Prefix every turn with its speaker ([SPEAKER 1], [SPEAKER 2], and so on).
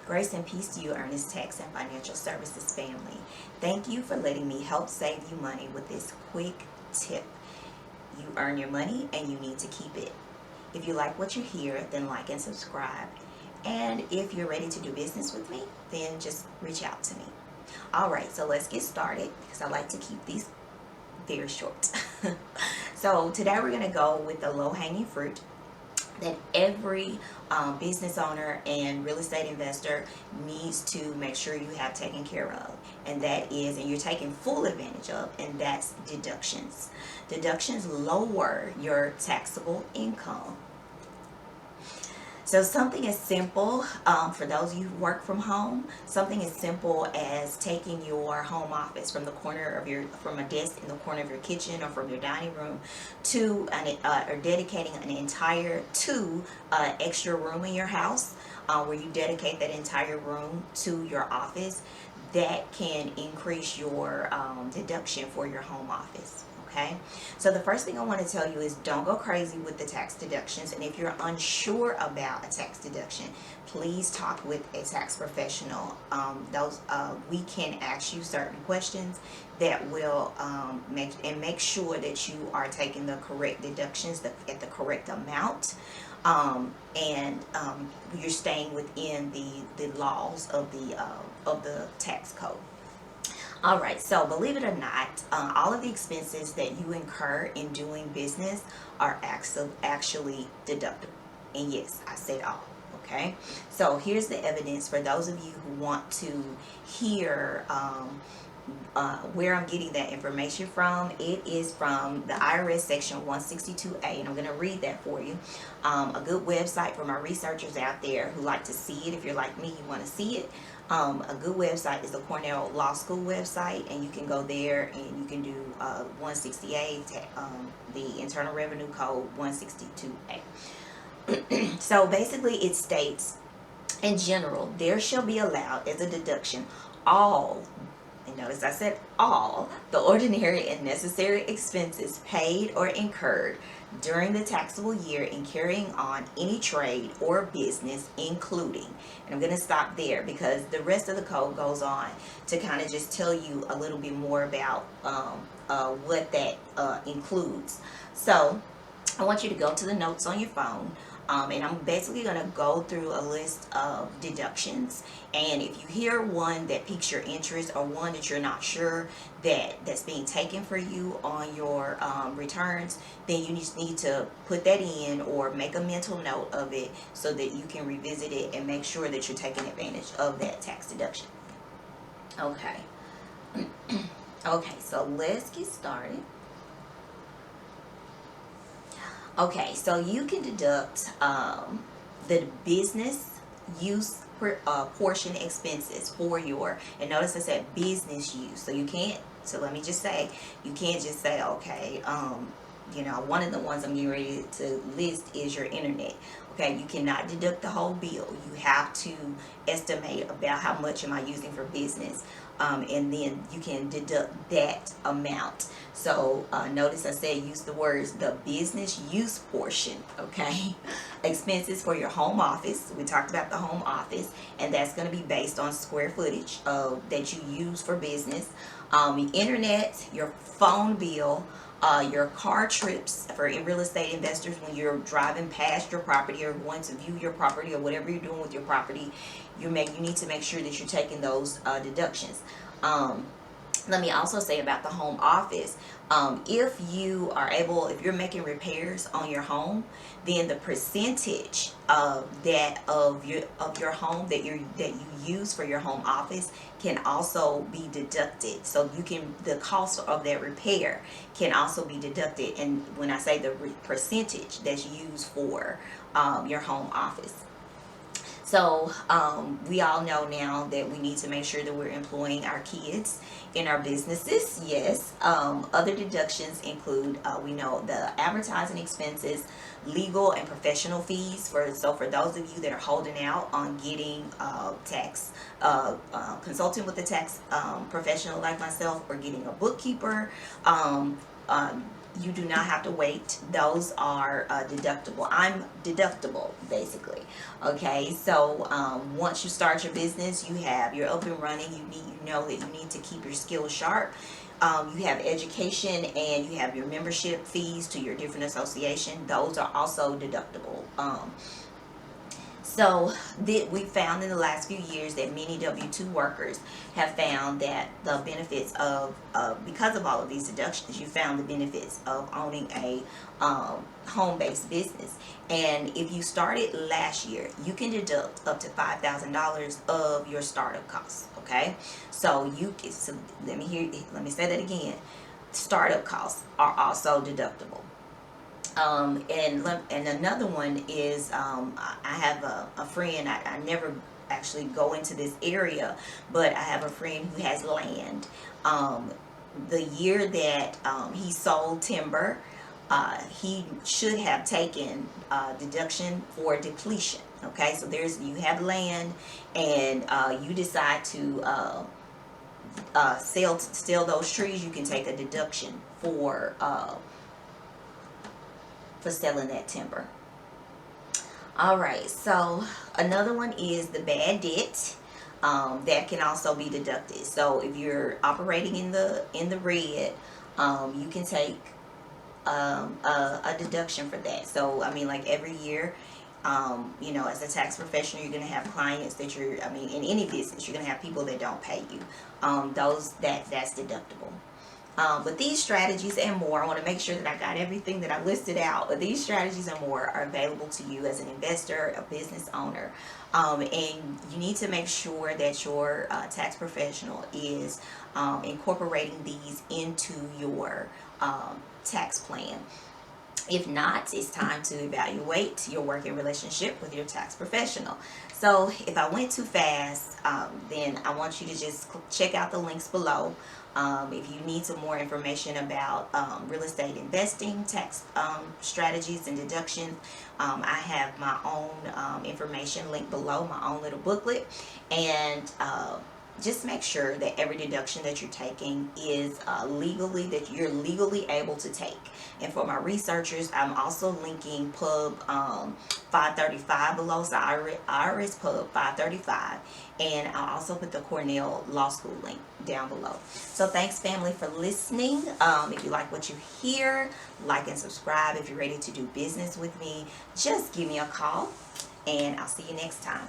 [SPEAKER 1] Grace and peace to you, Earnest Tax and Financial Services family. Thank you for letting me help save you money with this quick tip. You earn your money and you need to keep it. If you like what you hear, then like and subscribe. And if you're ready to do business with me, then just reach out to me. All right, so let's get started because I like to keep these very short. So today we're going to go with the low-hanging fruit that every business owner and real estate investor needs to make sure you have taken care of, and that is, and you're taking full advantage of, and that's deductions. Deductions lower your taxable income. So something as simple, for those of you who work from home, something as simple as taking your home office from the corner of from a desk in the corner of your kitchen or from your dining room to or dedicating an entire extra room in your house, where you dedicate that entire room to your office. That can increase your deduction for your home office. Okay, so the first thing I want to tell you is don't go crazy with the tax deductions, and if you're unsure about a tax deduction, please talk with a tax professional. We can ask you certain questions that will make sure that you are taking the correct deductions at the correct amount, and you're staying within the laws of the tax code. All right, so believe it or not, all of the expenses that you incur in doing business are actually deductible. And yes, I said all. Okay, so here's the evidence for those of you who want to hear where I'm getting that information from. It is from the IRS section 162A, and I'm going to read that for you. A good website for my researchers out there who like to see it. If you're like me, you want to see it. A good website is the Cornell Law School website, and you can go there and you can do 168, the Internal Revenue Code 162A. So basically it states, in general, there shall be allowed as a deduction all, and notice I said all, the ordinary and necessary expenses paid or incurred during the taxable year in carrying on any trade or business, including, and I'm going to stop there because the rest of the code goes on to kind of just tell you a little bit more about what that includes. So I want you to go to the notes on your phone, and I'm basically going to go through a list of deductions. And if you hear one that piques your interest or one that you're not sure that's being taken for you on your returns, then you just need to put that in or make a mental note of it so that you can revisit it and make sure that you're taking advantage of that tax deduction. Okay. Okay, so let's get started. Okay, so you can deduct the business use portion expenses for your, and notice I said business use, so you can't, so let me just say, you can't just say, okay, one of the ones I'm getting ready to list is your internet. Okay, you cannot deduct the whole bill. You have to estimate about how much am I using for business, and then you can deduct that amount. So notice I said use the words the business use portion. Okay, expenses for your home office. We talked about the home office, and that's going to be based on square footage that you use for business. The internet, your phone bill, your car trips for real estate investors when you're driving past your property or going to view your property or whatever you're doing with your property, you need to make sure that you're taking those deductions. Let me also say about the home office, if you're making repairs on your home, then the percentage of your home that you use for your home office can also be deducted. So the cost of that repair can also be deducted. And when I say the percentage that's used for your home office. So we all know now that we need to make sure that we're employing our kids in our businesses. Yes. Other deductions include, we know, the advertising expenses, legal and professional fees. For those of you that are holding out on getting tax consulting with a tax professional like myself, or getting a bookkeeper, you do not have to wait. Those are deductible. I'm deductible, basically. Okay, so once you start your business, you're up and running. You know that you need to keep your skills sharp. You have education, and you have your membership fees to your different association. Those are also deductible. So we found in the last few years that many W-2 workers have found that the benefits of, because of all of these deductions, you found the benefits of owning a home-based business. And if you started last year, you can deduct up to $5,000 of your startup costs. Okay, so let me say that again. Startup costs are also deductible. And another one is I have a friend. I never actually go into this area, but I have a friend who has land. The year that he sold timber, he should have taken deduction for depletion. Okay, so you have land, and you decide to sell those trees. You can take a deduction for selling that timber. All right, so another one is the bad debt. That can also be deducted. So if you're operating in the red, you can take a deduction for that. So I mean, like every year, as a tax professional, you're going to have clients that in any business, you're going to have people that don't pay you. That's deductible. But these strategies and more, I want to make sure that I got everything that I listed out. But these strategies and more are available to you as an investor, a business owner. And you need to make sure that your tax professional is incorporating these into your tax plan. If not, it's time to evaluate your working relationship with your tax professional. So if I went too fast, then I want you to just check out the links below. If you need some more information about real estate investing, tax strategies and deductions, I have my own information linked below, my own little booklet. And just make sure that every deduction that you're taking is that you're legally able to take. And for my researchers, I'm also linking Pub 535 below, so IRS Pub 535, and I'll also put the Cornell Law School link down below. So thanks, family, for listening. If you like what you hear, like and subscribe. If you're ready to do business with me, just give me a call, and I'll see you next time.